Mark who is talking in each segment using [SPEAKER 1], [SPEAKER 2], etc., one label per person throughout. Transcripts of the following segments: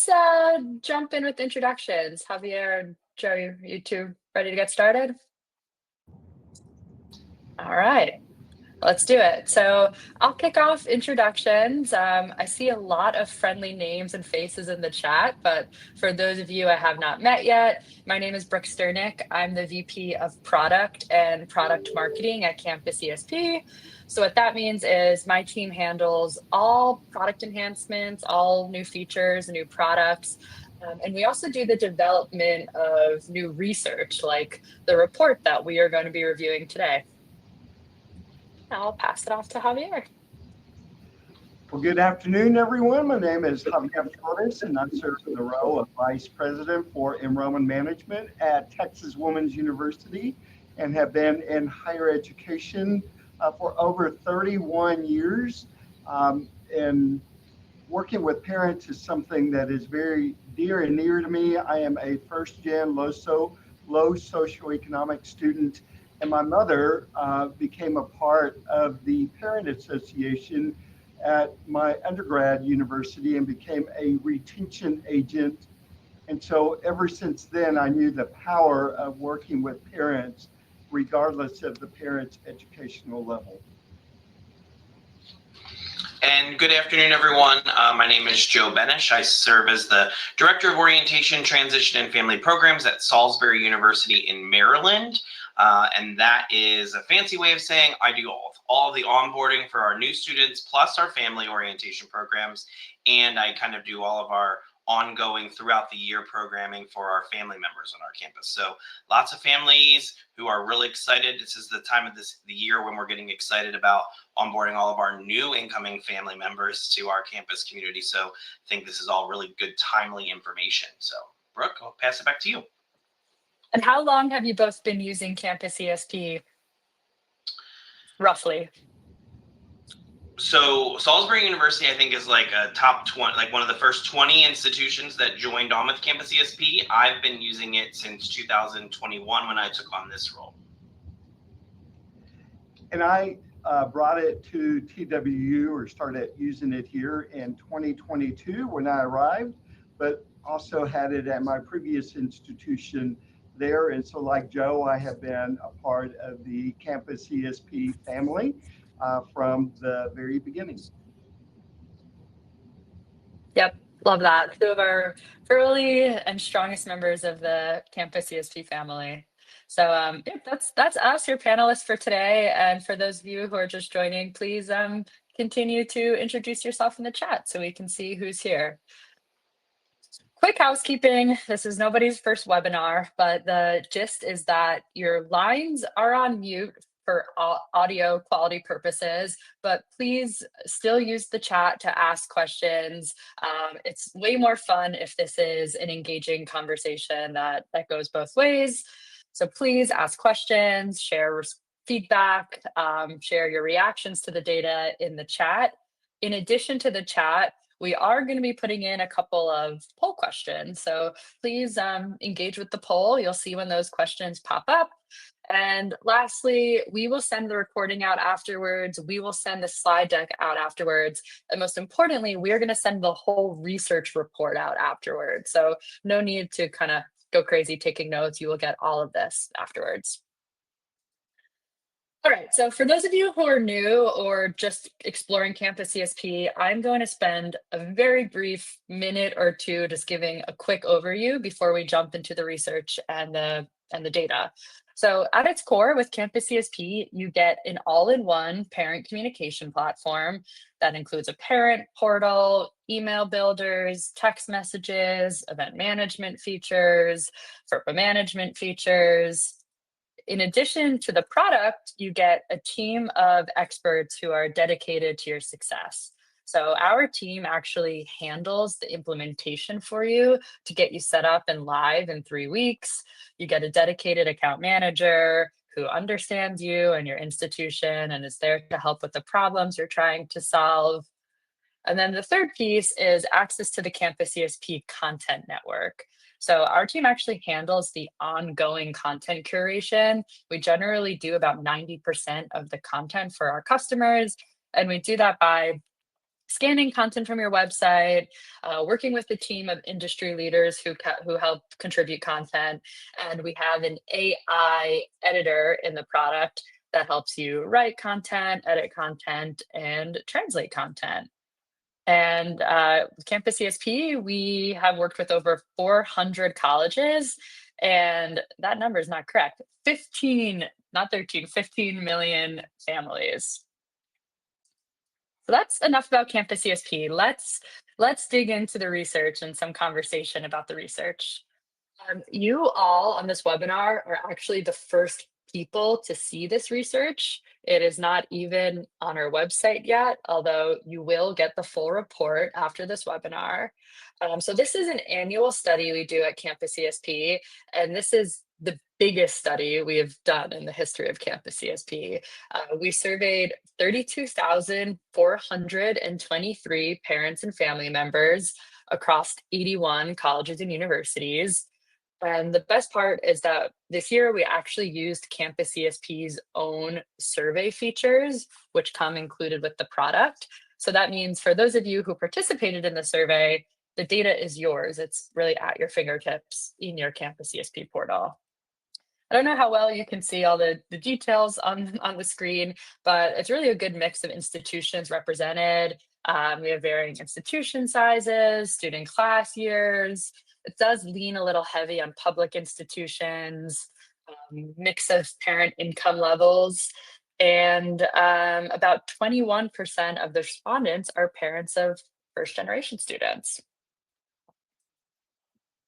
[SPEAKER 1] let's jump in with introductions. Javier and Joe, you two ready to get started? All right. Let's do it. So I'll kick off introductions. I see a lot of friendly names and faces in the chat, but for those of you I have not met yet, my name is Brooke Sternick. I'm the VP of Product and Product Marketing at Campus ESP. So what that means is my team handles all product enhancements, all new features, new products. And we also do the development of new research, like the report that we are going to be reviewing today. I'll pass it off to Javier.
[SPEAKER 2] Well, good afternoon, everyone. My name is Javier Flores, and I serve in the role of Vice President for Enrollment Management at Texas Women's University and have been in higher education for over 31 years. And working with parents is something that is very dear and near to me. I am a first-gen low socioeconomic student, and my mother became a part of the Parent Association at my undergrad university and became a retention agent. And so ever since then, I knew the power of working with parents, regardless of the parent's educational level.
[SPEAKER 3] And good afternoon, everyone. My name is Joe Benish. I serve as the Director of Orientation, Transition, and Family Programs at Salisbury University in Maryland. And that is a fancy way of saying I do all of the onboarding for our new students, plus our family orientation programs. And I kind of do all of our ongoing throughout the year programming for our family members on our campus. So lots of families who are really excited. This is the time of the year when we're getting excited about onboarding all of our new incoming family members to our campus community. So I think this is all really good, timely information. So Brooke, I'll pass it back to you.
[SPEAKER 1] And how long have you both been using Campus ESP, roughly?
[SPEAKER 3] So Salisbury University, I think, is like a top 20, like one of the first 20 institutions that joined on with Campus ESP. I've been using it since 2021 when I took on this role.
[SPEAKER 2] And I brought it to TWU or started using it here in 2022 when I arrived, but also had it at my previous institution there. And so like Joe, I have been a part of the Campus ESP family from the very beginning.
[SPEAKER 1] Yep, love that. Two of our early and strongest members of the Campus ESP family. So yeah, that's us, your panelists for today. And for those of you who are just joining, please continue to introduce yourself in the chat so we can see who's here. Quick housekeeping. This is nobody's first webinar, but the gist is that your lines are on mute for audio quality purposes, but please still use the chat to ask questions. It's way more fun if this is an engaging conversation that goes both ways. So please ask questions, share feedback, share your reactions to the data in the chat. In addition to the chat, we are going to be putting in a couple of poll questions. So please engage with the poll. You'll see when those questions pop up. And lastly, we will send the recording out afterwards. We will send the slide deck out afterwards. And most importantly, we're going to send the whole research report out afterwards. So no need to kind of go crazy taking notes. You will get all of this afterwards. All right, so for those of you who are new or just exploring Campus ESP, I'm going to spend a very brief minute or two just giving a quick overview before we jump into the research and the data. So at its core with Campus ESP, you get an all-in-one parent communication platform that includes a parent portal, email builders, text messages, event management features, FERPA management features. In addition to the product, you get a team of experts who are dedicated to your success. So our team actually handles the implementation for you to get you set up and live in 3 weeks. You get a dedicated account manager who understands you and your institution and is there to help with the problems you're trying to solve. And then the third piece is access to the Campus ESP content network. So our team actually handles the ongoing content curation. We generally do about 90% of the content for our customers, and we do that by scanning content from your website, working with the team of industry leaders who help contribute content. And we have an AI editor in the product that helps you write content, edit content, and translate content. And Campus ESP, we have worked with over 400 colleges, and that number is not correct. 15, not 13, 15 million families. So that's enough about Campus ESP. Let's dig into the research and some conversation about the research. You all on this webinar are actually the first people to see this research. It is not even on our website yet, although you will get the full report after this webinar. So this is an annual study we do at Campus ESP, and this is the biggest study we have done in the history of Campus ESP. We surveyed 32,423 parents and family members across 81 colleges and universities. And the best part is that this year we actually used Campus ESP's own survey features, which come included with the product. So that means for those of you who participated in the survey, the data is yours. It's really at your fingertips in your Campus ESP portal. I don't know how well you can see all the details on the screen, but it's really a good mix of institutions represented. We have varying institution sizes, student class years. It does lean a little heavy on public institutions, mix of parent income levels, and about 21% of the respondents are parents of first-generation students.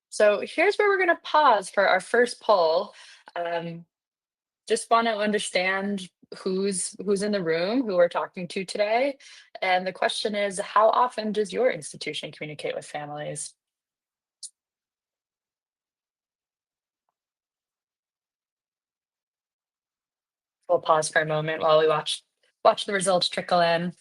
[SPEAKER 1] So here's where we're going to pause for our first poll. Just want to understand who's in the room, who we're talking to today. And the question is, how often does your institution communicate with families? We'll pause for a moment while we watch the results trickle in.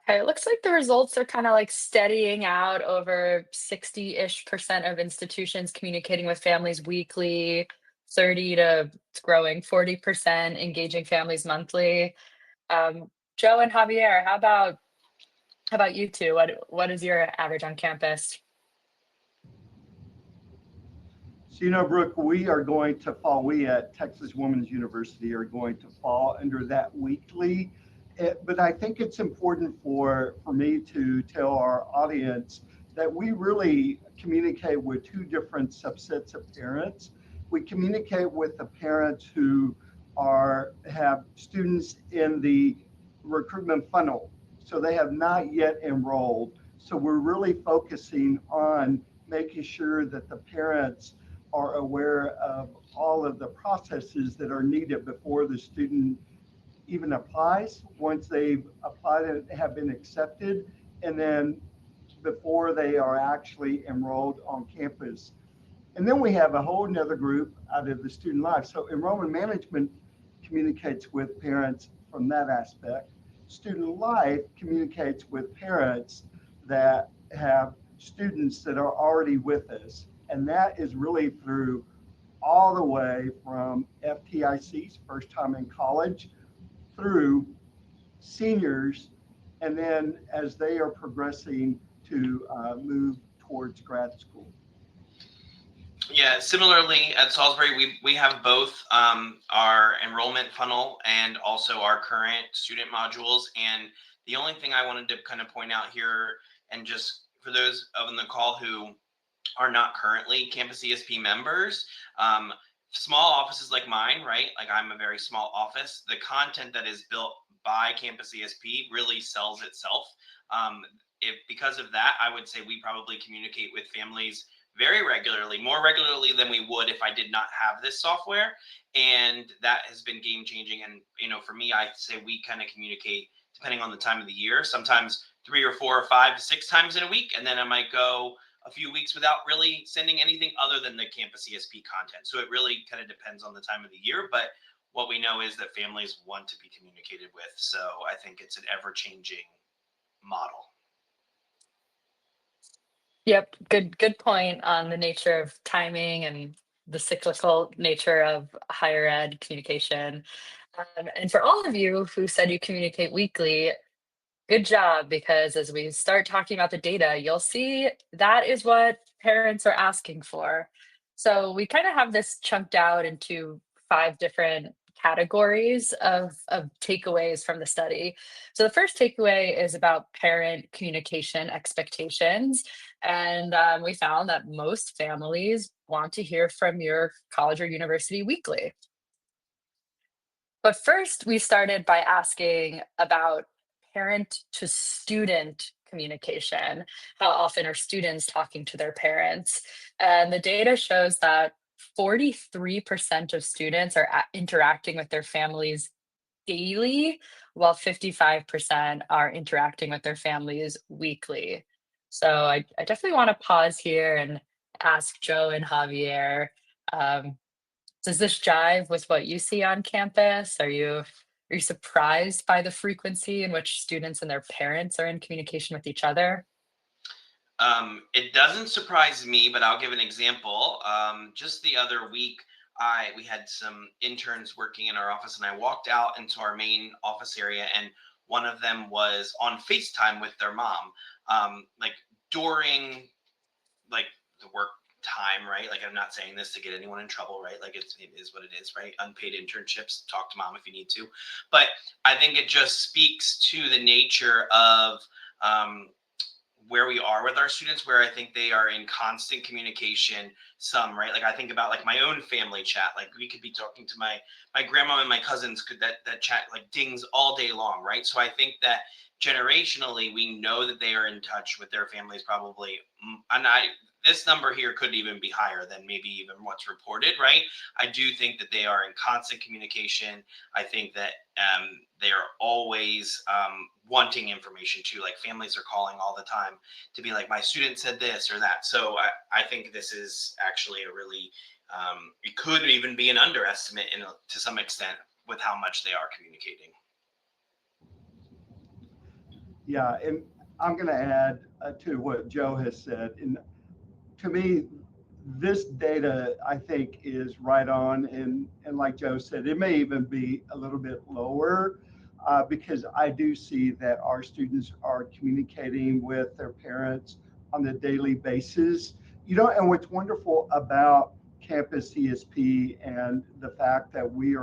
[SPEAKER 1] Okay, it looks like the results are kind of like steadying out. Over 60-ish% of institutions communicating with families weekly, 30 to it's growing 40% engaging families monthly. Joe and Javier, how about you two? What is your average on campus?
[SPEAKER 2] So, Brooke, we at Texas Women's University are going to fall under that weekly. But I think it's important for me to tell our audience that we really communicate with two different subsets of parents. We communicate with the parents who have students in the recruitment funnel. So they have not yet enrolled. So we're really focusing on making sure that the parents are aware of all of the processes that are needed before the student even applies, once they've applied and have been accepted, and then before they are actually enrolled on campus. And then we have a whole nother group out of the student life. So enrollment management communicates with parents from that aspect. Student life communicates with parents that have students that are already with us. And that is really through all the way from FTICs, first time in college, through seniors, and then as they are progressing to move towards grad school.
[SPEAKER 3] Yeah, similarly at Salisbury, we have both our enrollment funnel and also our current student modules. And the only thing I wanted to kind of point out here, and just for those on the call who are not currently Campus ESP members, small offices like mine, right? Like I'm a very small office. The content that is built by Campus ESP really sells itself. Because of that, I would say we probably communicate with families very regularly, more regularly than we would if I did not have this software. And that has been game changing. And, for me, I say we kind of communicate depending on the time of the year, sometimes 3 or 4 or 5 to 6 times in a week. And then I might go a few weeks without really sending anything other than the Campus ESP content. So it really kind of depends on the time of the year. But what we know is that families want to be communicated with. So I think it's an ever-changing model.
[SPEAKER 1] Yep, good point on the nature of timing and the cyclical nature of higher ed communication. And for all of you who said you communicate weekly, good job, because as we start talking about the data, you'll see that is what parents are asking for. So we kind of have this chunked out into 5 different categories of takeaways from the study. So the first takeaway is about parent communication expectations. And we found that most families want to hear from your college or university weekly. But first, we started by asking about parent to student communication. How often are students talking to their parents? And the data shows that 43% of students are interacting with their families daily, while 55% are interacting with their families weekly. So I definitely want to pause here and ask Joe and Javier, um, does this jive with what you see on campus? Are you surprised by the frequency in which students and their parents are in communication with each other?
[SPEAKER 3] It doesn't surprise me, but I'll give an example. Just the other week, we had some interns working in our office, and I walked out into our main office area, and one of them was on FaceTime with their mom, like during like the work time, right? Like, I'm not saying this to get anyone in trouble, right? Like, it is what it is, right? Unpaid internships, talk to mom if you need to. But I think it just speaks to the nature of where we are with our students, where I think they are in constant communication. Some, right? Like, I think about like my own family chat. Like, we could be talking to my grandma and my cousins, could that chat like dings all day long, right? So I think that generationally, we know that they are in touch with their families probably. And this number here could even be higher than maybe even what's reported, right? I do think that they are in constant communication. I think that they are always wanting information too. Like, families are calling all the time to be like, my student said this or that. So I think this is actually a really, it could even be an underestimate to some extent with how much they are communicating.
[SPEAKER 2] Yeah, and I'm going to add to what Joe has said. And to me, this data, I think, is right on. And like Joe said, it may even be a little bit lower because I do see that our students are communicating with their parents on a daily basis. And what's wonderful about Campus CSP and the fact that we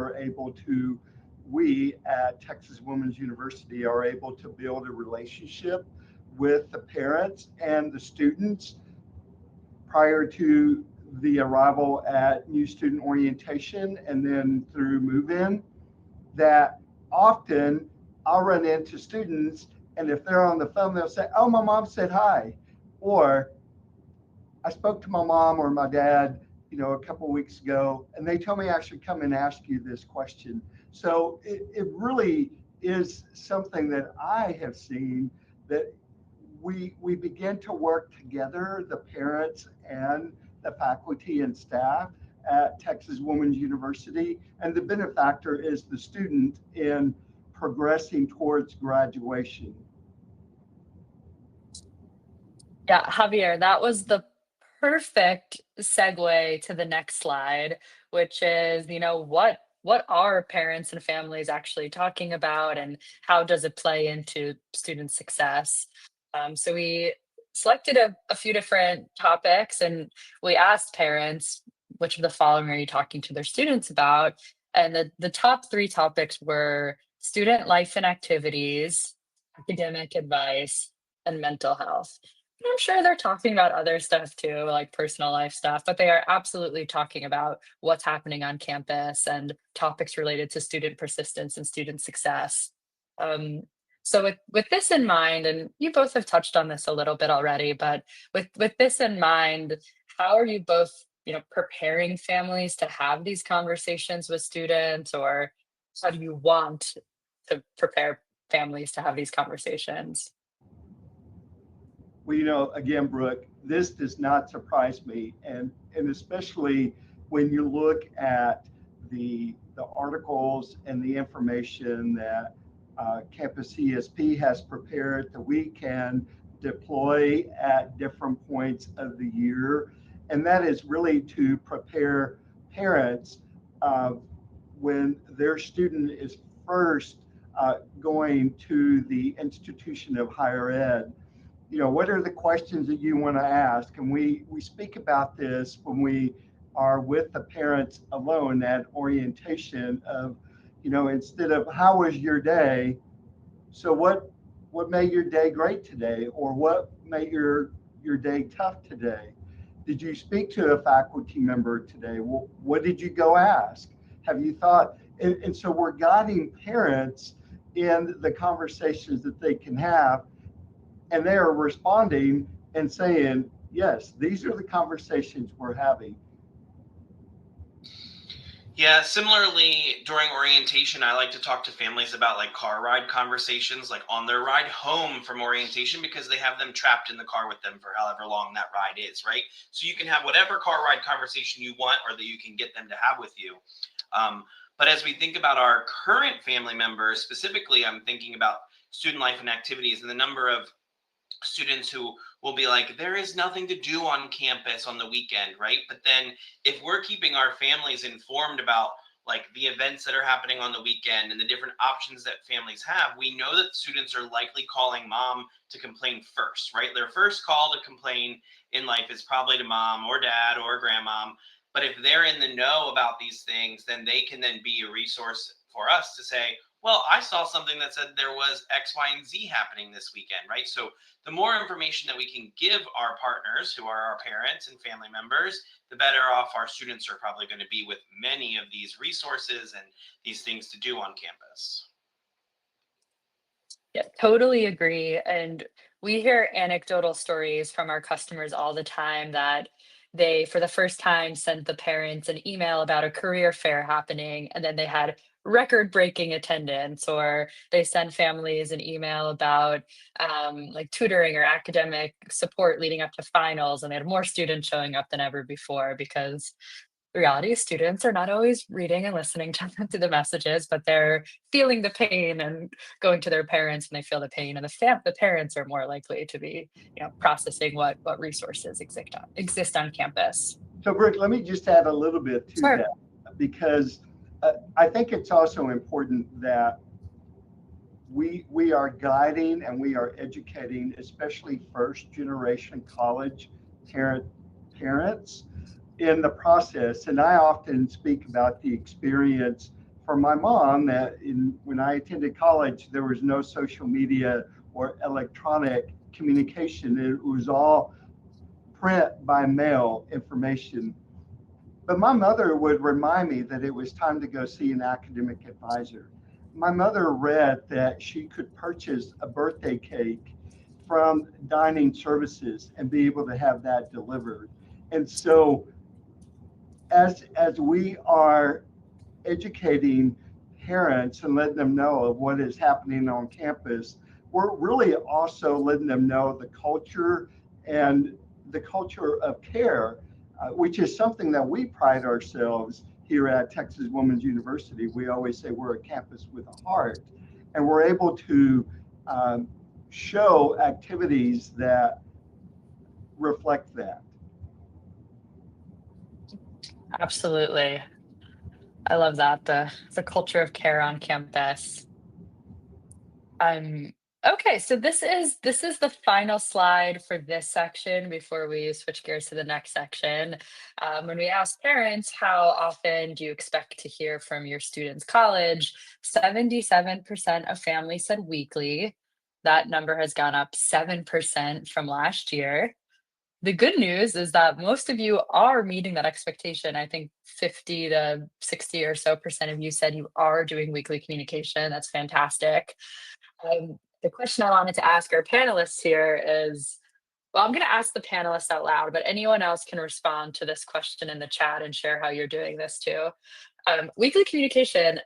[SPEAKER 2] at Texas Women's University are able to build a relationship with the parents and the students prior to the arrival at new student orientation and then through move-in, that often I'll run into students, and if they're on the phone, they'll say, "Oh, my mom said hi," or "I spoke to my mom or my dad, a couple of weeks ago, and they told me I should come and ask you this question." So it really is something that I have seen, that we begin to work together, the parents and the faculty and staff at Texas Women's University, and the benefactor is the student in progressing towards graduation.
[SPEAKER 1] Yeah, Javier, that was the perfect segue to the next slide, which is, what are parents and families actually talking about, and how does it play into student success? So we selected a few different topics, and we asked parents, which of the following are you talking to their students about? And the top 3 topics were student life and activities, academic advice, and mental health. I'm sure they're talking about other stuff too, like personal life stuff, but they are absolutely talking about what's happening on campus and topics related to student persistence and student success. Um, so with this in mind, and you both have touched on this a little bit already, but with this in mind, how are you both, preparing families to have these conversations with students, or how do you want to prepare families to have these conversations?
[SPEAKER 2] Well, again, Brooke, this does not surprise me, and especially when you look at the articles and the information that Campus CSP has prepared that we can deploy at different points of the year. and that is really to prepare parents when their student is first going to the institution of higher ed. You know, what are the questions that you want to ask? And we speak about this when we are with the parents alone at orientation of, you know, instead of how was your day, so what made your day great today, or what made your day tough today? Did you speak to a faculty member today? Well, what did you go ask? Have you thought? And so we're guiding parents in the conversations that they can have, and they are responding and saying, yes, these are the conversations we're having.
[SPEAKER 3] Yeah, similarly, during orientation, I like to talk to families about like car ride conversations, like on their ride home from orientation, because they have them trapped in the car with them for however long that ride is, right? So you can have whatever car ride conversation you want or that you can get them to have with you. But as we think about our current family members, specifically, I'm thinking about student life and activities and the number of students who will be like, there is nothing to do on campus on the weekend, right? But then if we're keeping our families informed about like the events that are happening on the weekend and the different options that families have, we know that students are likely calling mom to complain first, right? Their first call to complain in life is probably to mom or dad or grandmom. But if they're in the know about these things, then they can then be a resource for us to say, well, I saw something that said there was X, Y, and Z happening this weekend, right? So the more information that we can give our partners, who are our parents and family members, the better off our students are probably going to be with many of these resources and these things to do on campus.
[SPEAKER 1] Yeah, totally agree. And we hear anecdotal stories from our customers all the time that they, for the first time, sent the parents an email about a career fair happening, and then they had record-breaking attendance, or they send families an email about like tutoring or academic support leading up to finals, and they had more students showing up than ever before because the reality is students are not always reading and listening to the messages, but they're feeling the pain and going to their parents when they feel the pain. And the parents are more likely to be, processing what resources exist on campus.
[SPEAKER 2] So, Brooke, let me just add a little bit to
[SPEAKER 1] Sure.
[SPEAKER 2] that, because I think it's also important that we are guiding and we are educating, especially first generation college parents in the process. And I often speak about the experience for my mom that when I attended college, there was no social media or electronic communication. It was all print by mail information. But my mother would remind me that it was time to go see an academic advisor. My mother read that she could purchase a birthday cake from dining services and be able to have that delivered. And so as we are educating parents and letting them know of what is happening on campus, we're really also letting them know the culture and the culture of care, which is something that we pride ourselves here at Texas Women's University. We always say we're a campus with a heart, and we're able to show activities that reflect that.
[SPEAKER 1] Absolutely. I love that. The culture of care on campus. Um, okay, so this is the final slide for this section before we switch gears to the next section. When we asked parents how often do you expect to hear from your students' college, 77% of families said weekly. That number has gone up 7% from last year. The good news is that most of you are meeting that expectation. I think 50 to 60 or so percent of you said you are doing weekly communication. That's fantastic. The question I wanted to ask our panelists here is, well, I'm going to ask the panelists out loud, but anyone else can respond to this question in the chat and share how you're doing this too. Weekly communication,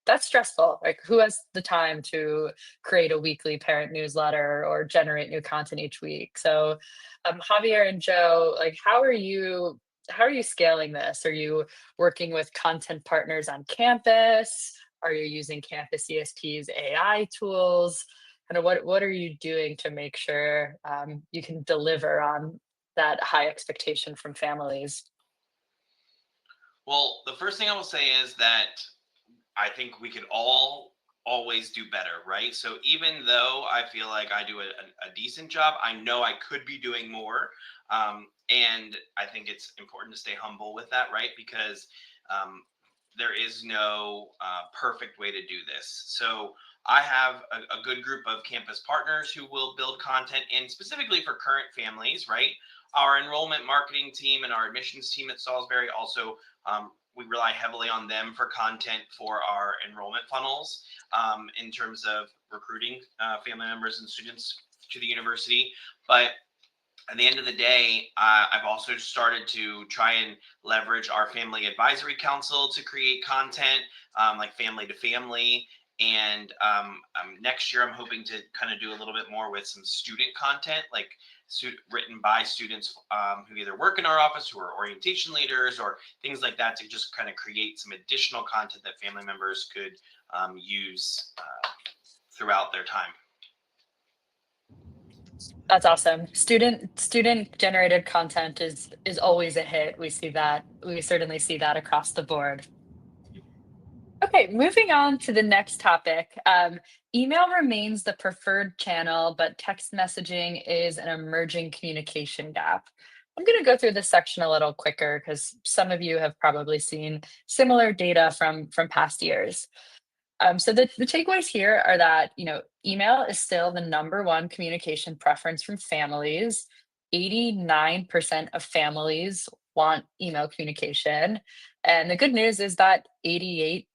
[SPEAKER 1] that's stressful. Like, who has the time to create a weekly parent newsletter or generate new content each week? So, Javier and Joe, like, how are you scaling this? Are you working with content partners on campus? Are you using Campus ESP's AI tools? Kind of what are you doing to make sure you can deliver on that high expectation from families?
[SPEAKER 3] Well, the first thing I will say is that I think we could all always do better, right? So even though I feel like I do a decent job, I know I could be doing more. And I think it's important to stay humble with that, right? Because um, there is no perfect way to do this. So I have a good group of campus partners who will build content in specifically for current families, right? Our enrollment marketing team and our admissions team at Salisbury also, we rely heavily on them for content for our enrollment funnels in terms of recruiting family members and students to the university. But at the end of the day, I've also started to try and leverage our family advisory council to create content like family to family. And next year, I'm hoping to kind of do a little bit more with some student content, like written by students who either work in our office, who are orientation leaders, or things like that, to just kind of create some additional content that family members could use throughout their time.
[SPEAKER 1] That's awesome. Student generated content is always a hit. We see that. We certainly see that across the board. Okay, moving on to the next topic. Email remains the preferred channel, but text messaging is an emerging communication gap. I'm going to go through this section a little quicker because some of you have probably seen similar data from past years. So the takeaways here are that, email is still the number one communication preference from families. 89% of families want email communication. And the good news is that 88%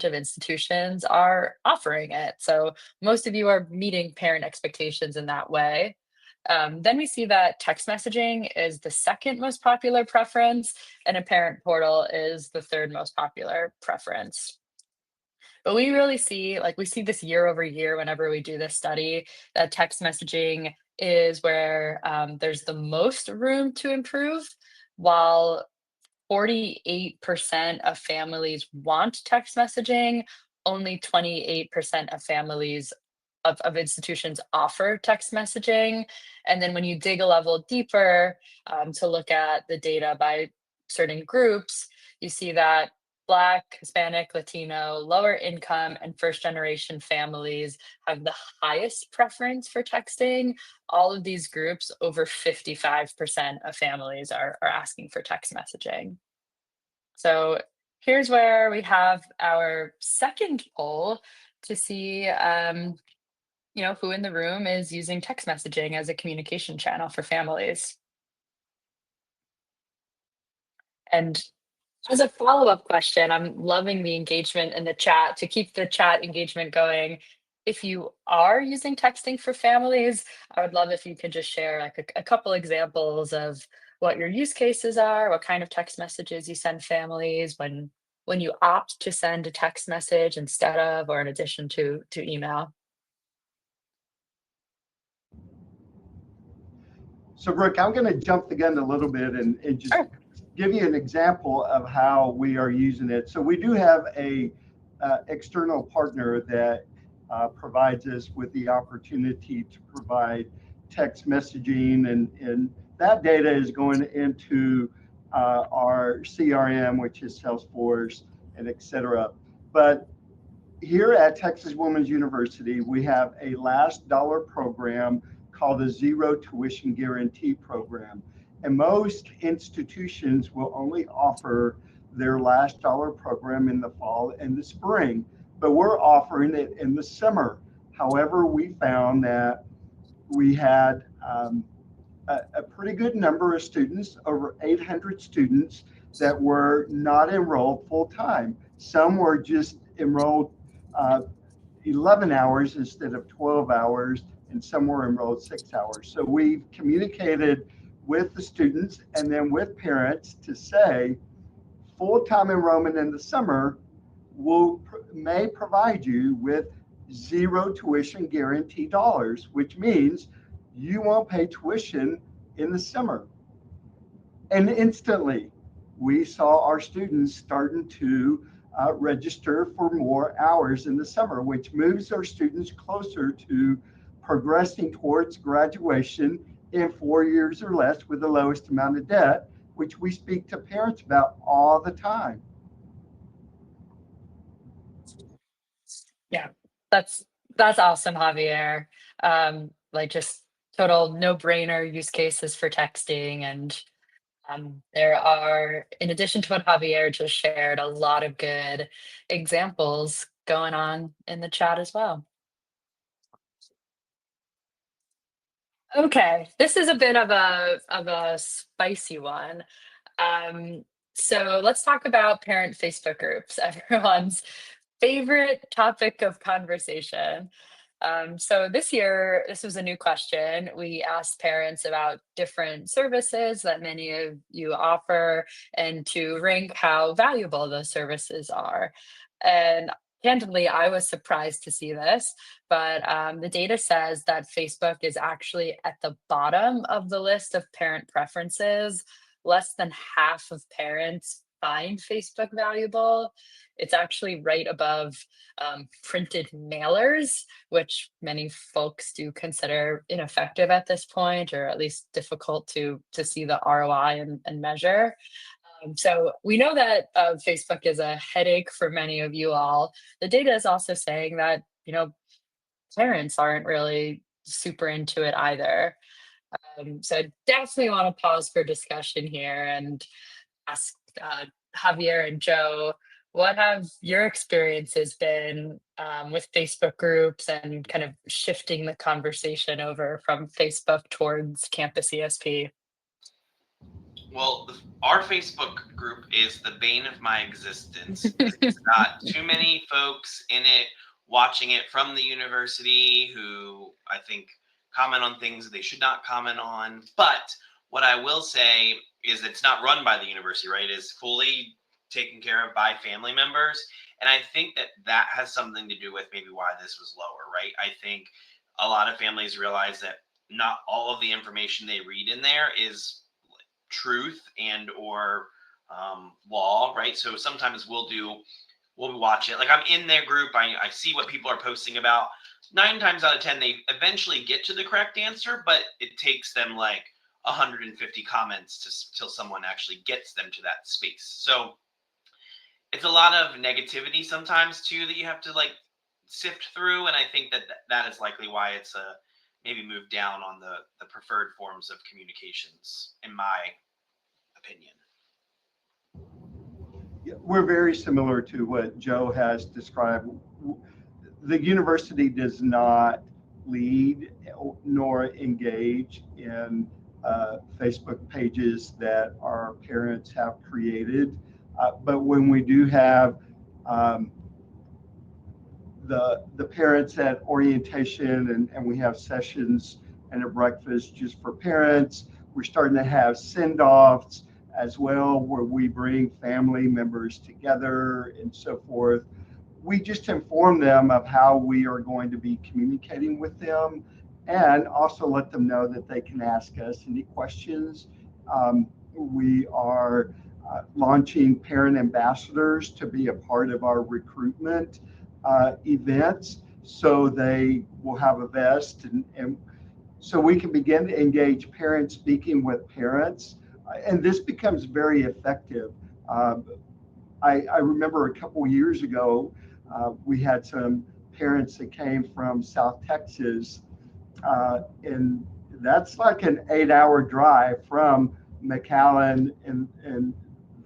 [SPEAKER 1] of institutions are offering it. So most of you are meeting parent expectations in that way. Then we see that text messaging is the second most popular preference, and a parent portal is the third most popular preference. But we really see, like, we see this year over year whenever we do this study, that text messaging is where there's the most room to improve, while 48% of families want text messaging, only 28% of families of institutions offer text messaging. And then when you dig a level deeper to look at the data by certain groups, you see that Black, Hispanic, Latino, lower income, and first generation families have the highest preference for texting. All of these groups, over 55% of families are asking for text messaging. So here's where we have our second poll to see who in the room is using text messaging as a communication channel for families. And as a follow-up question, I'm loving the engagement in the chat. To keep the chat engagement going, if you are using texting for families, I would love if you could just share like a couple examples of what your use cases are, what kind of text messages you send families when you opt to send a text message instead of or in addition to email.
[SPEAKER 2] So, Brooke, I'm going to jump the gun a little bit and just
[SPEAKER 1] Sure.
[SPEAKER 2] give you an example of how we are using it. So we do have a external partner that provides us with the opportunity to provide text messaging, and that data is going into our CRM, which is Salesforce, and et cetera. But here at Texas Women's University, we have a last dollar program called the Zero Tuition Guarantee Program. And most institutions will only offer their last dollar program in the fall and the spring, but we're offering it in the summer. However, we found that we had a pretty good number of students, over 800 students, that were not enrolled full time. Some were just enrolled 11 hours instead of 12 hours, and some were enrolled 6 hours. So we communicated with the students and then with parents to say full-time enrollment in the summer may provide you with zero tuition guarantee dollars, which means you won't pay tuition in the summer. And instantly we saw our students starting to register for more hours in the summer, which moves our students closer to progressing towards graduation in 4 years or less with the lowest amount of debt, which we speak to parents about all the time.
[SPEAKER 1] Yeah, that's that's awesome, Javier. Like just total no-brainer use cases for texting, and there are, in addition to what Javier just shared, a lot of good examples going on in the chat as well. Okay, this is a bit of a spicy one. Um, so let's talk about parent Facebook groups, everyone's favorite topic of conversation. So this year, this was a new question. We asked parents about different services that many of you offer and to rank how valuable those services are. And candidly, I was surprised to see this, but the data says that Facebook is actually at the bottom of the list of parent preferences. Less than half of parents find Facebook valuable. It's actually right above printed mailers, which many folks do consider ineffective at this point, or at least difficult to see the ROI and measure. So we know that Facebook is a headache for many of you all. The data is also saying that parents aren't really super into it either. So I definitely want to pause for discussion here and ask Javier and Joe, what have your experiences been with Facebook groups and kind of shifting the conversation over from Facebook towards Campus ESP?
[SPEAKER 3] Well, our Facebook group is the bane of my existence. It's got too many folks in it watching it from the university who I think comment on things they should not comment on. But what I will say is it's not run by the university, right? It's fully taken care of by family members. And I think that that has something to do with maybe why this was lower, right? I think a lot of families realize that not all of the information they read in there is truth and or law, right? So sometimes we'll watch it. Like I'm in their group, I see what people are posting about. 9 times out of 10, they eventually get to the correct answer, but it takes them like 150 comments till someone actually gets them to that space. So it's a lot of negativity sometimes too that you have to like sift through, and I think that that is likely why it's maybe moved down on the preferred forms of communications, in my opinion.
[SPEAKER 2] Yeah, we're very similar to what Joe has described. The university does not lead nor engage in Facebook pages that our parents have created. But when we do have the parents at orientation and we have sessions and a breakfast just for parents, we're starting to have send-offs as well, where we bring family members together and so forth. We just inform them of how we are going to be communicating with them and also let them know that they can ask us any questions. We are launching parent ambassadors to be a part of our recruitment events, so they will have a vest and so we can begin to engage parents speaking with parents, and this becomes very effective. I remember a couple years ago, we had some parents that came from South Texas, and that's like an 8-hour drive from McAllen and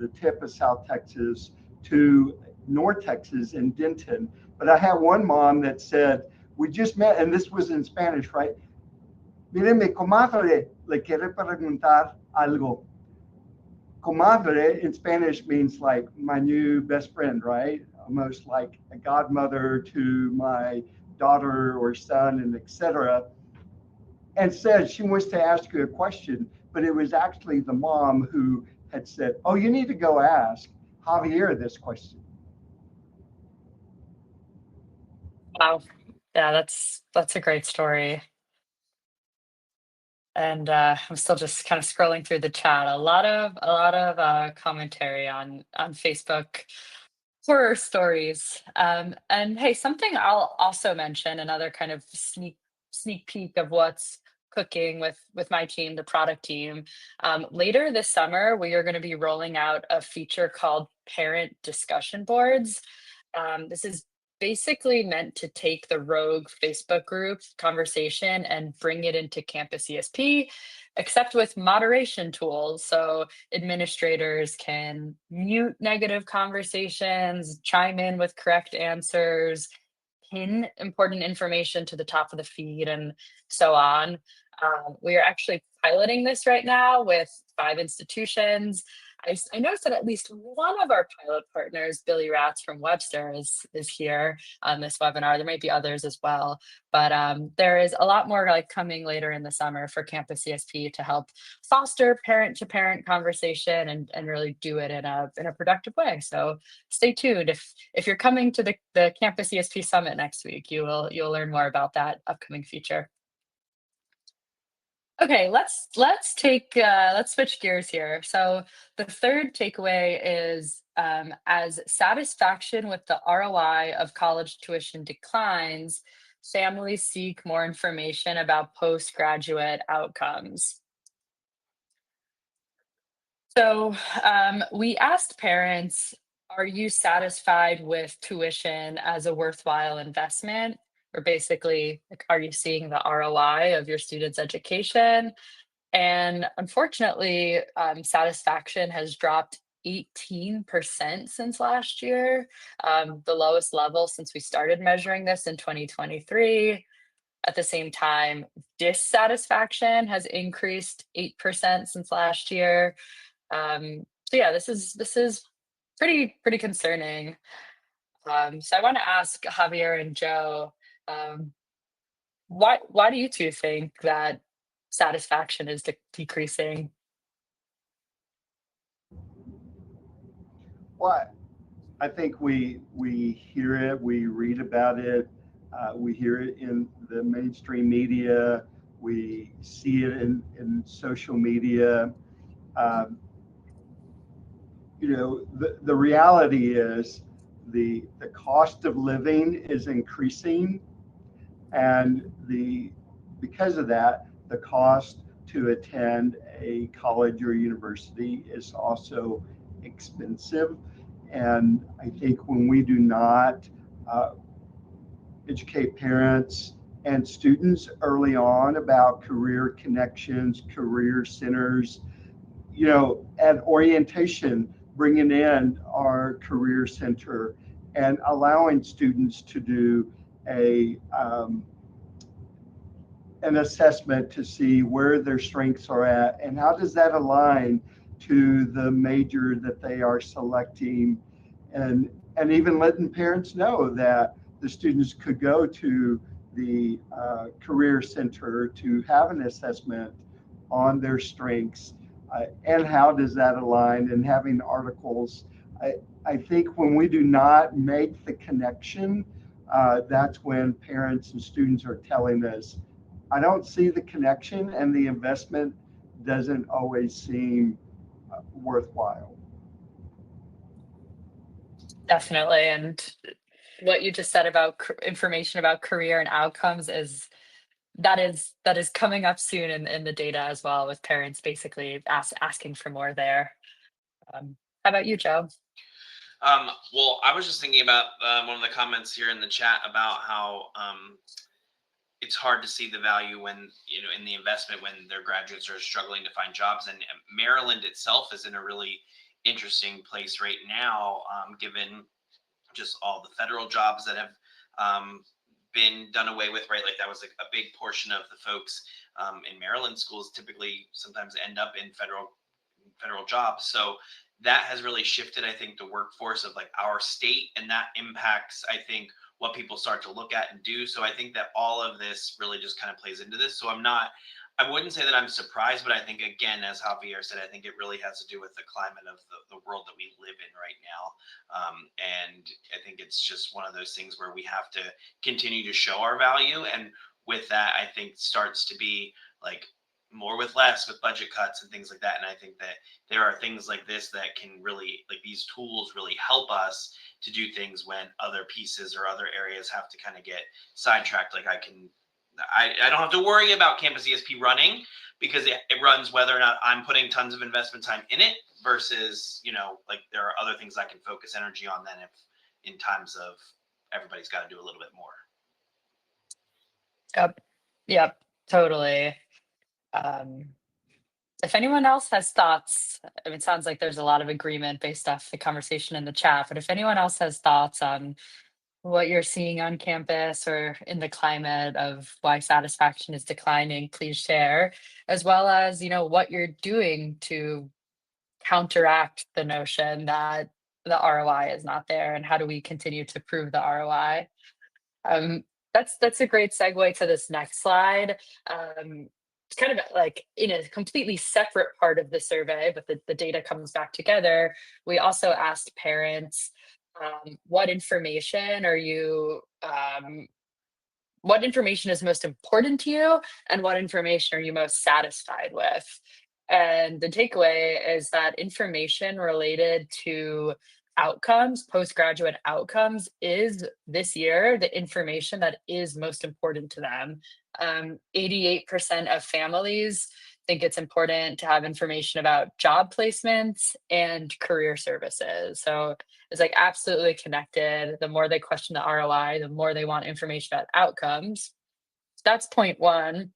[SPEAKER 2] the tip of South Texas to North Texas in Denton. But I had one mom that said, we just met, and this was in Spanish, right? Mire, mi comadre le quiere preguntar algo. Comadre in Spanish means like my new best friend, right? Almost like a godmother to my daughter or son, and etc. And said she wants to ask you a question, but it was actually the mom who had said, oh, you need to go ask Javier this question.
[SPEAKER 1] Wow. Yeah, that's a great story. And I'm still just kind of scrolling through the chat. A lot of commentary on Facebook horror stories. And hey, something I'll also mention, another kind of sneak peek of what's cooking with my team, the product team. Later this summer, we are going to be rolling out a feature called Parent Discussion Boards. This is basically meant to take the rogue Facebook group conversation and bring it into Campus ESP, except with moderation tools. So administrators can mute negative conversations, chime in with correct answers, pin important information to the top of the feed, and so on. We are actually piloting this right now with 5 institutions. I noticed that at least one of our pilot partners, Billy Ratz from Webster, is here on this webinar. There might be others as well, but there is a lot more like coming later in the summer for Campus CSP to help foster parent-to-parent conversation and really do it in a productive way. So stay tuned. If you're coming to the Campus ESP Summit next week, you'll learn more about that upcoming feature. Okay, let's switch gears here. So the third takeaway is as satisfaction with the ROI of college tuition declines, families seek more information about postgraduate outcomes. So we asked parents, are you satisfied with tuition as a worthwhile investment? Or basically, like, are you seeing the ROI of your students' education? And unfortunately, satisfaction has dropped 18% since last year, the lowest level since we started measuring this in 2023. At the same time, dissatisfaction has increased 8% since last year. So yeah, this is pretty concerning. So I want to ask Javier and Joe, um, why do you two think that satisfaction is decreasing?
[SPEAKER 2] Well, I think we hear it, we read about it, we hear it in the mainstream media, we see it in social media. Um, the reality is the cost of living is increasing, and because of that, the cost to attend a college or university is also expensive. And I think when we do not uh, educate parents and students early on about career connections, career centers, at orientation, bringing in our career center and allowing students to do an assessment to see where their strengths are at and how does that align to the major that they are selecting, and even letting parents know that the students could go to the career center to have an assessment on their strengths, and how does that align, and having articles. I think when we do not make the connection, that's when parents and students are telling us, I don't see the connection, and the investment doesn't always seem worthwhile.
[SPEAKER 1] Definitely. And what you just said about information about career and outcomes that is coming up soon in the data as well, with parents basically asking for more there. How about you, Joe?
[SPEAKER 3] Well, I was just thinking about one of the comments here in the chat about how it's hard to see the value when, in the investment when their graduates are struggling to find jobs. And Maryland itself is in a really interesting place right now, given just all the federal jobs that have been done away with, right? Like that was a big portion of the folks in Maryland schools typically sometimes end up in federal jobs. So that has really shifted, I think, the workforce of like our state, and that impacts, I think, what people start to look at and do. So I think that all of this really just kind of plays into this. So I wouldn't say that I'm surprised, but I think, again, as Javier said, I think it really has to do with the climate of the world that we live in right now. And I think it's just one of those things where we have to continue to show our value. And with that, I think starts to be like more with less, with budget cuts and things like that. And I think that there are things like this that can really, like these tools really help us to do things when other pieces or other areas have to kind of get sidetracked. Like I don't have to worry about Campus ESP running because it runs whether or not I'm putting tons of investment time in it versus, like there are other things I can focus energy on then if in times of everybody's got to do a little bit more.
[SPEAKER 1] Yep, totally. If anyone else has thoughts, I mean, it sounds like there's a lot of agreement based off the conversation in the chat, but if anyone else has thoughts on what you're seeing on campus or in the climate of why satisfaction is declining, please share, as well as, what you're doing to counteract the notion that the ROI is not there and how do we continue to prove the ROI. That's a great segue to this next slide. It's kind of like in a completely separate part of the survey, but the data comes back together. We also asked parents, what information what information is most important to you and what information are you most satisfied with? And the takeaway is that information related to outcomes, postgraduate outcomes, is this year the information that is most important to them. 88% of families think it's important to have information about job placements and career services. So it's like absolutely connected. The more they question the ROI, the more they want information about outcomes. That's point one.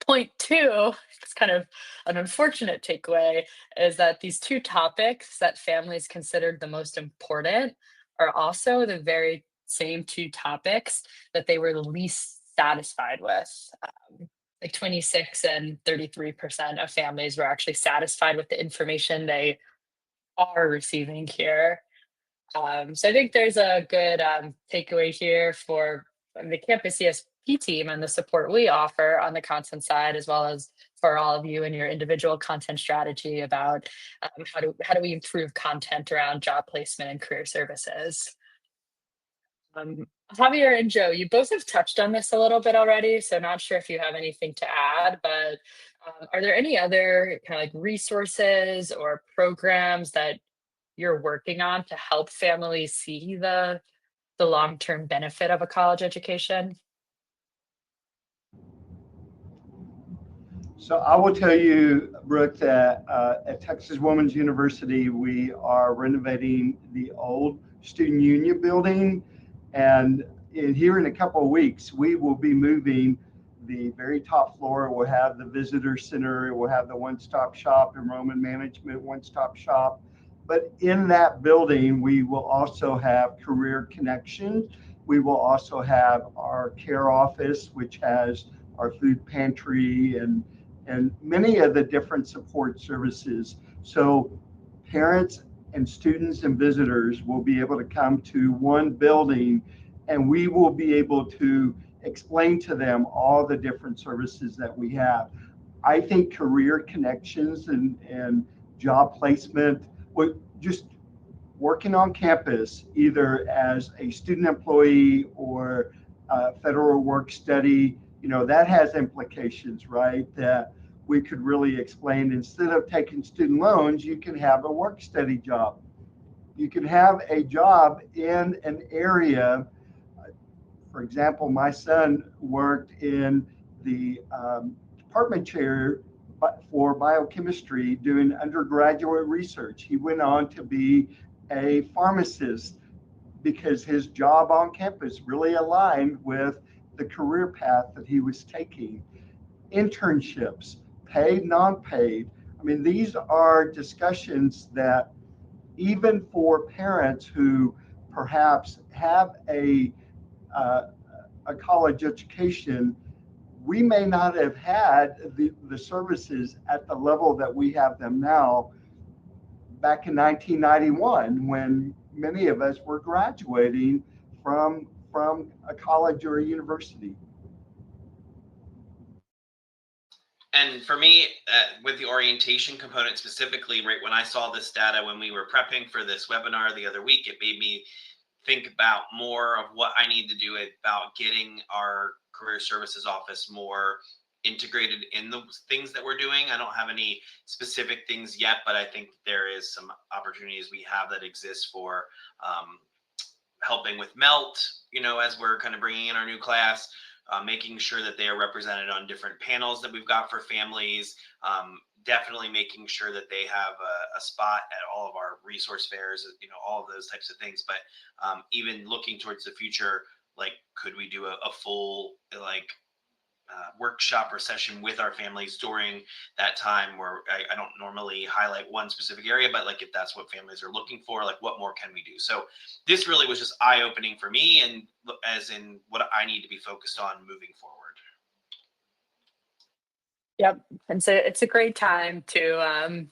[SPEAKER 1] Point two, it's kind of an unfortunate takeaway, is that these two topics that families considered the most important are also the very same two topics that they were the least satisfied with. Like 26 and 33% of families were actually satisfied with the information they are receiving here. So I think there's a good takeaway here for the Campus ESP team and the support we offer on the content side, as well as for all of you and your individual content strategy about how do we improve content around job placement and career services. Javier and Joe, you both have touched on this a little bit already, so not sure if you have anything to add, but are there any other kind of like resources or programs that you're working on to help families see the long-term benefit of a college education?
[SPEAKER 2] So I will tell you, Brooke, that at Texas Women's University, we are renovating the old Student Union building. And here in a couple of weeks, we will be moving the very top floor. We'll have the visitor center. We'll have the one-stop shop, enrollment management one-stop shop. But in that building, we will also have Career Connection. We will also have our care office, which has our food pantry and many of the different support services. So parents and students and visitors will be able to come to one building, and we will be able to explain to them all the different services that we have. I think career connections and job placement, just working on campus, either as a student employee or federal work study, that has implications, right? That we could really explain. Instead of taking student loans, you can have a work study job. You can have a job in an area. For example, my son worked in the department chair for biochemistry doing undergraduate research. He went on to be a pharmacist because his job on campus really aligned with the career path that he was taking. Internships, paid, non-paid. I mean, these are discussions that even for parents who perhaps have a college education, we may not have had the services at the level that we have them now back in 1991 when many of us were graduating from a college or a university.
[SPEAKER 3] And for me, with the orientation component specifically, right, when I saw this data, when we were prepping for this webinar the other week, it made me think about more of what I need to do about getting our career services office more integrated in the things that we're doing. I don't have any specific things yet, but I think there is some opportunities we have that exist for helping with MELT, as we're kind of bringing in our new class, making sure that they are represented on different panels that we've got for families, definitely making sure that they have a spot at all of our resource fairs, all of those types of things. But even looking towards the future, like, could we do a full workshop or session with our families during that time, where I don't normally highlight one specific area, but like if that's what families are looking for, like what more can we do? So this really was just eye-opening for me, and as in what I need to be focused on moving forward.
[SPEAKER 1] Yep. And so it's a great time to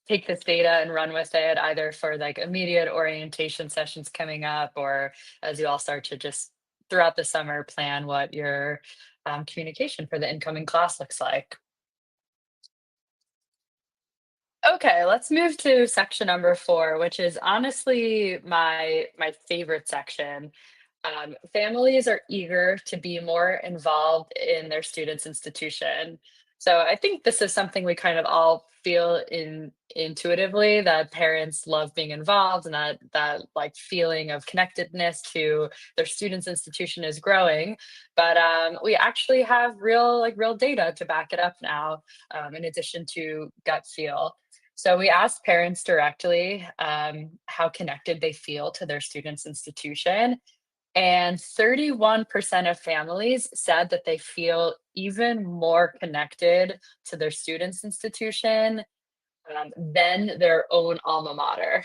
[SPEAKER 1] take this data and run with it, either for like immediate orientation sessions coming up, or as you all start to just throughout the summer plan what your communication for the incoming class looks like. Okay, let's move to section number 4, which is honestly my favorite section. Families are eager to be more involved in their students' institution. So I think this is something we kind of all feel intuitively, that parents love being involved, and that like feeling of connectedness to their students' institution is growing. But we actually have real data to back it up now, in addition to gut feel. So we asked parents directly how connected they feel to their students' institution, and 31% of families said that they feel even more connected to their students' institution than their own alma mater,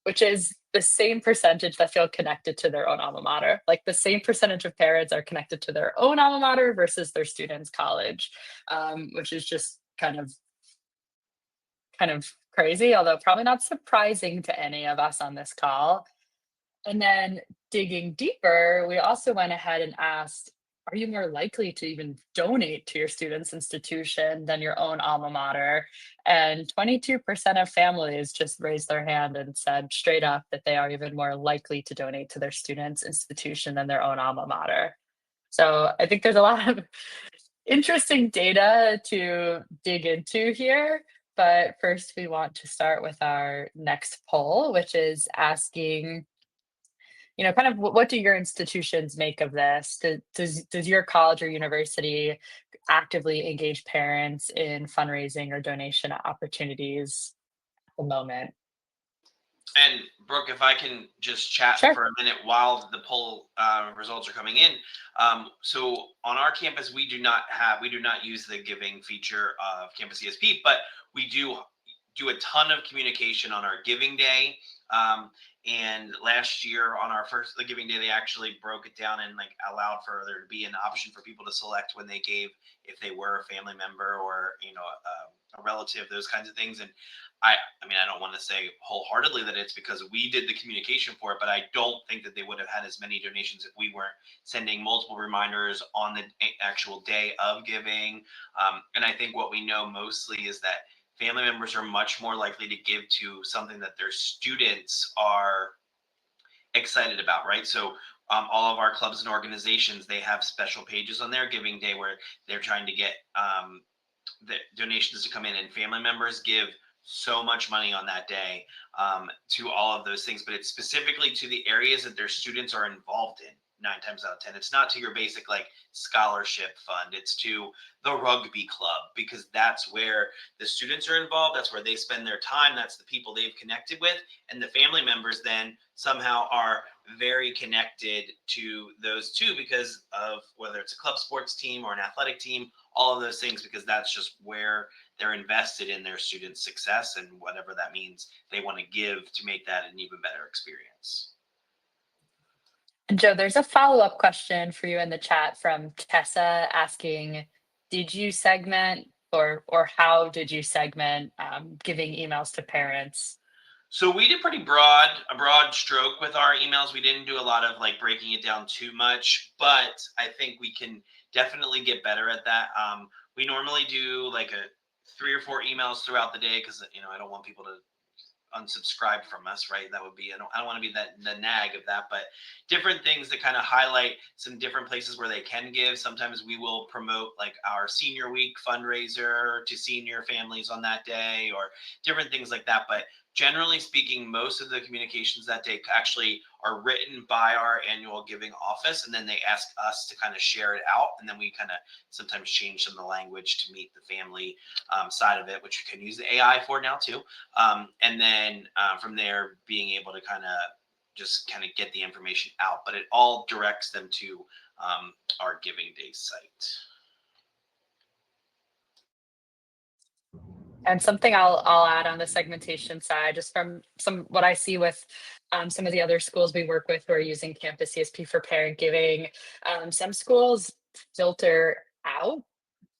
[SPEAKER 1] which is the same percentage that feel connected to their own alma mater. Like the same percentage of parents are connected to their own alma mater versus their students' college, which is just kind of crazy, although probably not surprising to any of us on this call. And then digging deeper, we also went ahead and asked, are you more likely to even donate to your student's institution than your own alma mater? And 22% of families just raised their hand and said straight up that they are even more likely to donate to their student's institution than their own alma mater. So I think there's a lot of interesting data to dig into here. But first, we want to start with our next poll, which is asking, kind of what do your institutions make of this? Does your college or university actively engage parents in fundraising or donation opportunities at the moment?
[SPEAKER 3] And Brooke, if I can just chat
[SPEAKER 1] Sure.
[SPEAKER 3] for a minute while the poll results are coming in. So on our campus, we do not use the giving feature of Campus ESP, but we do a ton of communication on our giving day. And last year on our first giving day, they actually broke it down and like allowed for there to be an option for people to select when they gave, if they were a family member or a relative, those kinds of things. And I mean, I don't want to say wholeheartedly that it's because we did the communication for it, but I don't think that they would have had as many donations if we weren't sending multiple reminders on the actual day of giving. And I think what we know mostly is that family members are much more likely to give to something that their students are excited about, right? So all of our clubs and organizations, they have special pages on their giving day where they're trying to get the donations to come in, and family members give so much money on that day to all of those things, but it's specifically to the areas that their students are involved in. 9 times out of 10, it's not to your basic like scholarship fund, it's to the rugby club, because that's where the students are involved, that's where they spend their time, that's the people they've connected with, and the family members then somehow are very connected to those two because of whether it's a club sports team or an athletic team, all of those things, because that's just where they're invested in their students' success, and whatever that means, they want to give to make that an even better experience.
[SPEAKER 1] And Joe, there's a follow-up question for you in the chat from Tessa asking, did you segment or how did you segment giving emails to parents?
[SPEAKER 3] So we did a broad stroke with our emails. We didn't do a lot of like breaking it down too much, but I think we can definitely get better at that. We normally do like 3 or 4 emails throughout the day because I don't want people to unsubscribe from us, right? That would be, I don't want to be the nag of that, but different things that kind of highlight some different places where they can give. Sometimes we will promote like our senior week fundraiser to senior families on that day, or different things like that. But generally speaking, most of the communications that day actually are written by our annual giving office, and then they ask us to kind of share it out, and then we kind of sometimes change some of the language to meet the family side of it, which you can use the AI for now too. And then from there, being able to kind of just kind of get the information out, but it all directs them to our Giving Days site.
[SPEAKER 1] And something I'll add on the segmentation side, just from what I see with some of the other schools we work with who are using Campus CSP for parent giving. Some schools filter out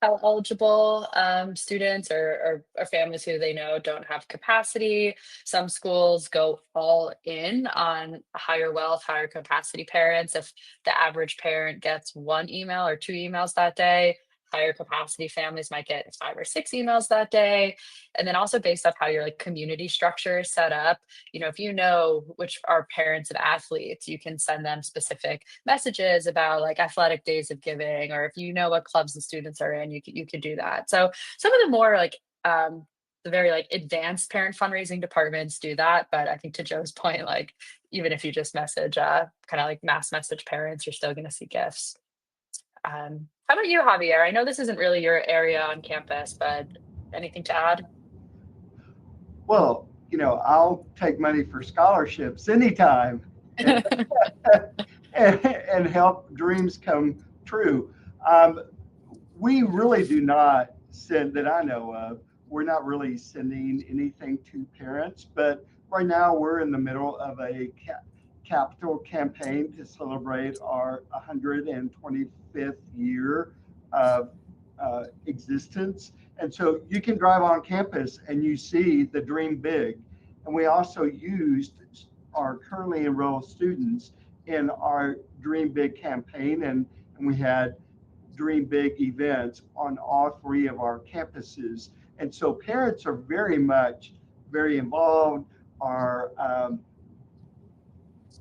[SPEAKER 1] how eligible students or families who they know don't have capacity. Some schools go all in on higher wealth, higher capacity parents. If the average parent gets 1 email or 2 emails that day, higher capacity families might get 5 or 6 emails that day. And then also based off how your like community structure is set up, if you know which are parents of athletes, you can send them specific messages about like athletic days of giving, or if you know what clubs the students are in, you can do that. So some of the more like the very like advanced parent fundraising departments do that. But I think to Joe's point, like even if you just message kind of like mass message parents, you're still going to see gifts. How about you, Javier? I know this isn't really your area on campus, but anything to add?
[SPEAKER 2] Well, I'll take money for scholarships anytime and, and help dreams come true. We really do not send, that I know of, we're not really sending anything to parents, but right now we're in the middle of a capital campaign to celebrate our 125th year of existence. And so you can drive on campus and you see the Dream Big. And we also used our currently enrolled students in our Dream Big campaign, and we had Dream Big events on all 3 of our campuses. And so parents are very involved. Our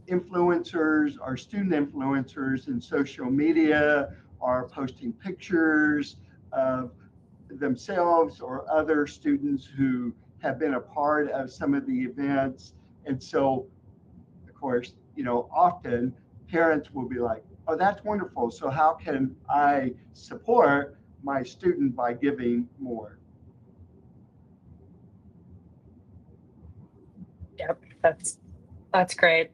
[SPEAKER 2] influencers, our student influencers in social media are posting pictures of themselves or other students who have been a part of some of the events. And so, of course, often parents will be like, oh, that's wonderful. So how can I support my student by giving more?
[SPEAKER 1] Yep, that's great.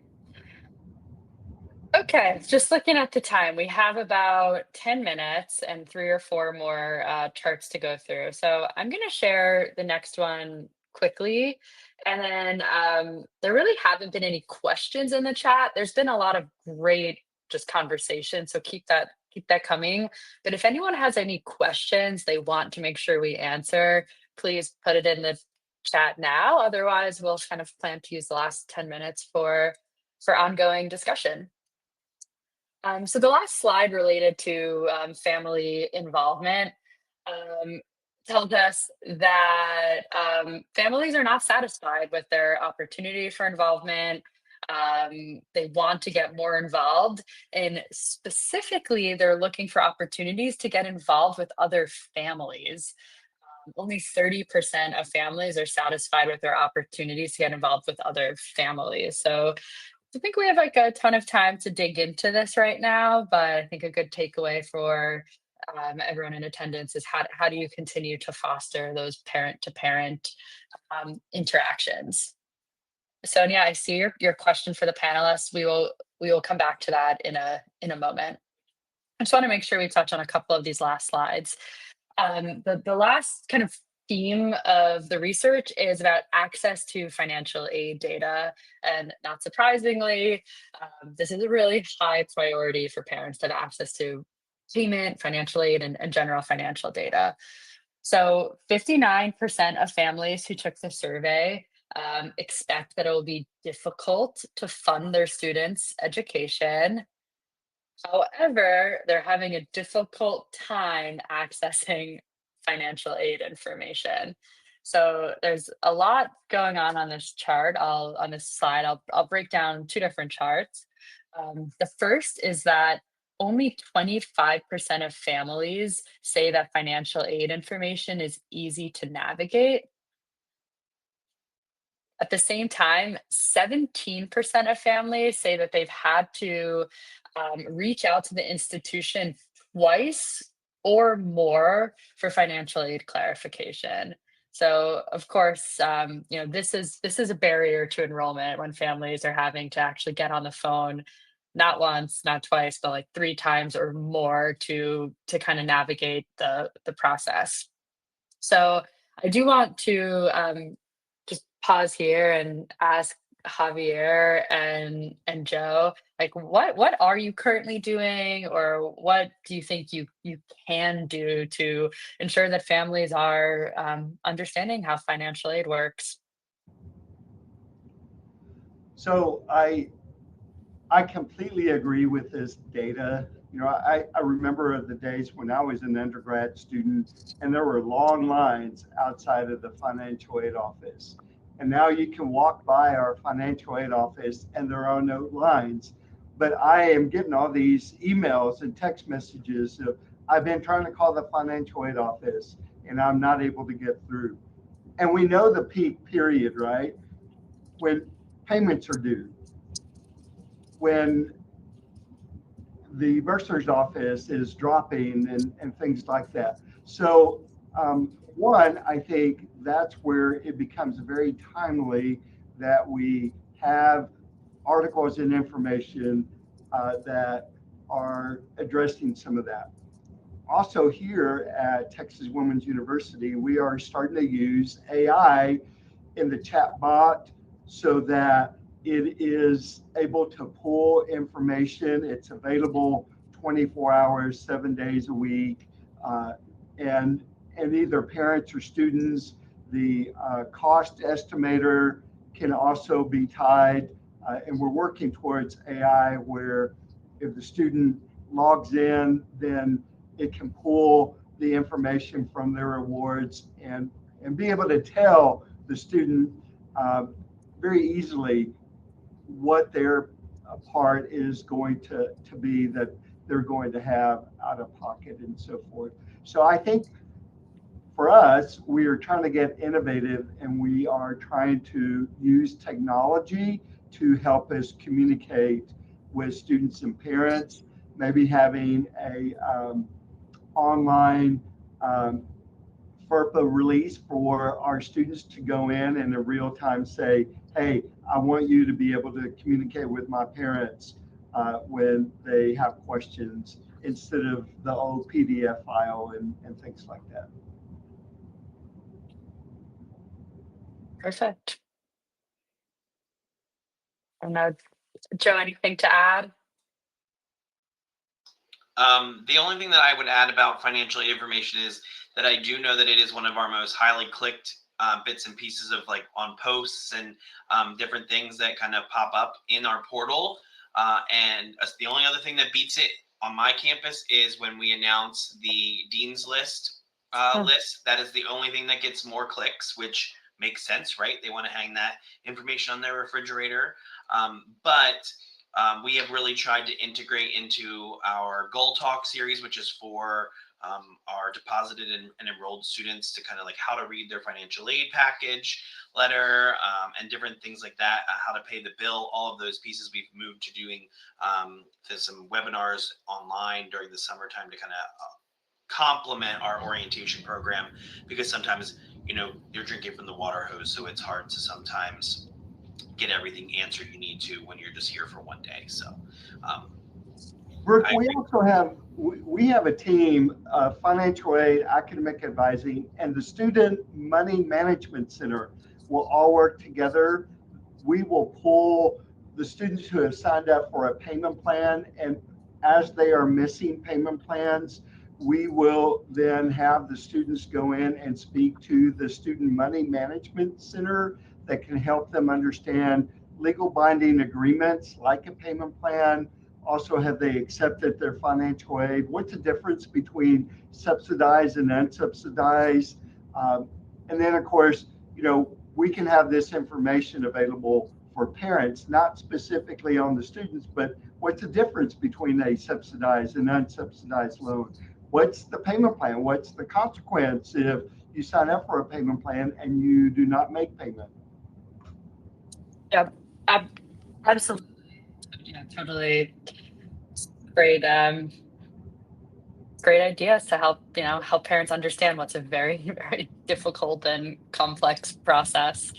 [SPEAKER 1] Okay, just looking at the time, we have about 10 minutes and 3 or 4 more charts to go through. So I'm going to share the next one quickly. And then there really haven't been any questions in the chat. There's been a lot of great just conversation. So keep that coming. But if anyone has any questions they want to make sure we answer, please put it in the chat now. Otherwise, we'll kind of plan to use the last 10 minutes for ongoing discussion. So the last slide related to family involvement tells us that families are not satisfied with their opportunity for involvement. They want to get more involved, and specifically, they're looking for opportunities to get involved with other families. Only 30% of families are satisfied with their opportunities to get involved with other families. So I think we have like a ton of time to dig into this right now, but I think a good takeaway for everyone in attendance is how do you continue to foster those parent to parent interactions? Sonia, I see your question for the panelists. We will come back to that in a moment. I just want to make sure we touch on a couple of these last slides. The last kind of theme of the research is about access to financial aid data. And not surprisingly, this is a really high priority for parents to have access to payment, financial aid, and general financial data. So 59% of families who took the survey expect that it will be difficult to fund their students' education. However, they're having a difficult time accessing financial aid information. So there's a lot going on this chart. On this slide, I'll break down 2 different charts. The first is that only 25% of families say that financial aid information is easy to navigate. At the same time, 17% of families say that they've had to reach out to the institution twice or more for financial aid clarification. So, of course, this is a barrier to enrollment when families are having to actually get on the phone, not once, not twice, but like three times or more to kind of navigate the process. So, I do want to just pause here and ask Javier and Joe, like what are you currently doing, or what do you think you can do to ensure that families are understanding how financial aid works?
[SPEAKER 2] So I completely agree with this data. I remember the days when I was an undergrad student and there were long lines outside of the financial aid office. And now you can walk by our financial aid office and there are no lines. But I am getting all these emails and text messages of, I've been trying to call the financial aid office and I'm not able to get through. And we know the peak period, right? When payments are due, when the bursar's office is dropping and things like that. So one, I think that's where it becomes very timely that we have articles and information that are addressing some of that. Also here at Texas Women's University, we are starting to use AI in the chat bot so that it is able to pull information. It's available 24 hours, 7 days a week, and either parents or students. The cost estimator can also be tied, and we're working towards AI where if the student logs in, then it can pull the information from their awards and be able to tell the student very easily what their part is going to be that they're going to have out of pocket and so forth. So I think for us, we are trying to get innovative and we are trying to use technology to help us communicate with students and parents, maybe having a online FERPA release for our students to go in a real time say, hey, I want you to be able to communicate with my parents when they have questions instead of the old PDF file and things like that.
[SPEAKER 1] Perfect. I don't know, Joe, anything to add?
[SPEAKER 3] The only thing that I would add about financial aid information is that I do know that it is one of our most highly clicked bits and pieces of like on posts and different things that kind of pop up in our portal. And the only other thing that beats it on my campus is when we announce the Dean's List list. That is the only thing that gets more clicks, which makes sense, right? They want to hang that information on their refrigerator. But we have really tried to integrate into our Goal Talk series, which is for our deposited and enrolled students to kind of like how to read their financial aid package letter and different things like that, how to pay the bill, all of those pieces. We've moved to doing some webinars online during the summertime to kind of complement our orientation program, because sometimes, you're drinking from the water hose, so it's hard to sometimes get everything answered you need to when you're just here for one day. So
[SPEAKER 2] Brooke, we have a team of financial aid, academic advising, and the Student Money Management Center will all work together. We will pull the students who have signed up for a payment plan, and as they are missing payment plans, we will then have the students go in and speak to the Student Money Management Center that can help them understand legal binding agreements like a payment plan. Also, have they accepted their financial aid? What's the difference between subsidized and unsubsidized? And then, of course, we can have this information available for parents, not specifically on the students, but what's the difference between a subsidized and unsubsidized loan? What's the payment plan? What's the consequence if you sign up for a payment plan and you do not make payment?
[SPEAKER 1] Yep. Absolutely. Yeah, totally. Great. Great ideas to help, help parents understand what's a very, very difficult and complex process.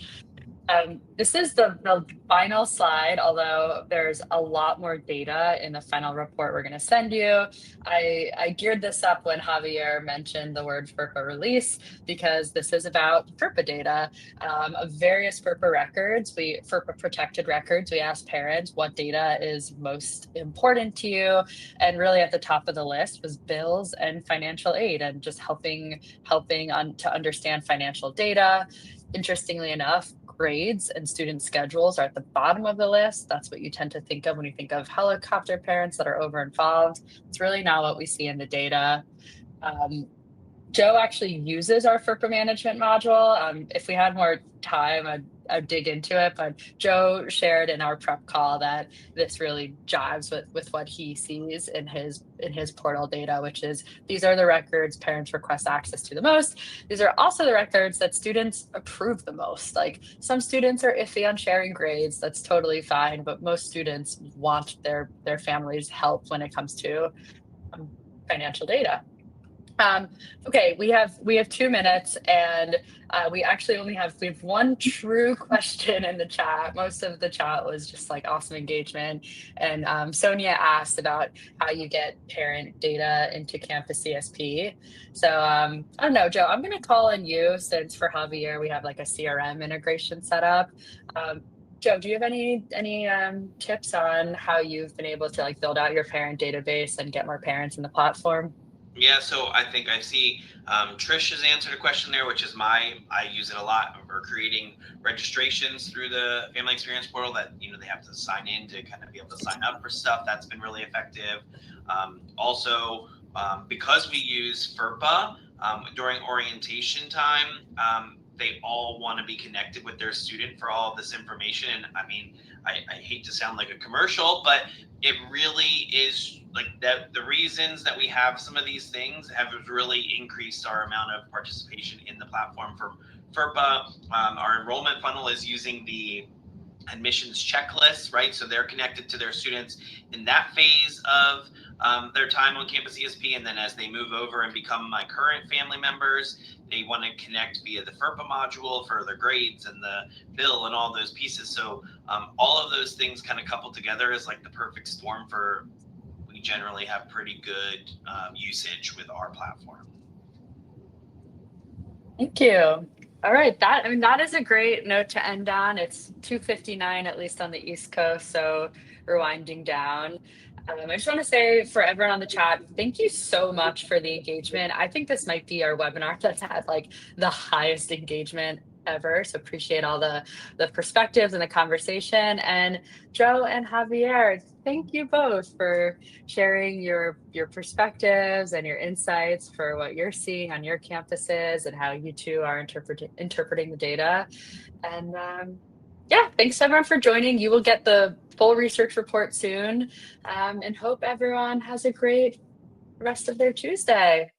[SPEAKER 1] This is the final slide, although there's a lot more data in the final report we're going to send you. I geared this up when Javier mentioned the word FERPA release, because this is about FERPA data of various FERPA records. FERPA protected records. We asked parents what data is most important to you, and really at the top of the list was bills and financial aid, and just helping to understand financial data. Interestingly enough, grades and student schedules are at the bottom of the list. That's what you tend to think of when you think of helicopter parents that are over involved. It's really not what we see in the data. Joe actually uses our FERPA management module. If we had more time, I'd dig into it, but Joe shared in our prep call that this really jives with what he sees in his portal data, which is these are the records parents request access to the most. These are also the records that students approve the most. Like, some students are iffy on sharing grades, that's totally fine, but most students want their family's help when it comes to financial data. Okay, we have 2 minutes, and we actually only have one true question in the chat. Most of the chat was just like awesome engagement. And Sonia asked about how you get parent data into Campus CSP. So I don't know, Joe, I'm going to call on you, since for Javier we have like a CRM integration set up. Joe, do you have any tips on how you've been able to like build out your parent database and get more parents in the platform?
[SPEAKER 3] Yeah, so I think I see Trish has answered a question there, which is I use it a lot for creating registrations through the Family Experience Portal that, they have to sign in to kind of be able to sign up for stuff. That's been really effective. Also, because we use FERPA during orientation time, they all want to be connected with their student for all of this information. And I mean, I hate to sound like a commercial, but it really is like that. The reasons that we have some of these things have really increased our amount of participation in the platform. For FERPA, our enrollment funnel is using the admissions checklist, right? So they're connected to their students in that phase of their time on Campus ESP, and then as they move over and become my current family members, they want to connect via the FERPA module for their grades and the bill and all those pieces. So all of those things kind of coupled together is like the perfect storm for. We generally have pretty good usage with our platform.
[SPEAKER 1] Thank you. All right, that is a great note to end on. It's 2:59, at least on the East Coast, so we're winding down. I just want to say, for everyone on the chat, thank you so much for the engagement. I think this might be our webinar that's had like the highest engagement ever. So appreciate all the perspectives and the conversation. And Joe and Javier, thank you both for sharing your perspectives and your insights for what you're seeing on your campuses and how you two are interpreting the data. And yeah, thanks everyone for joining. You will get the full research report soon, and hope everyone has a great rest of their Tuesday.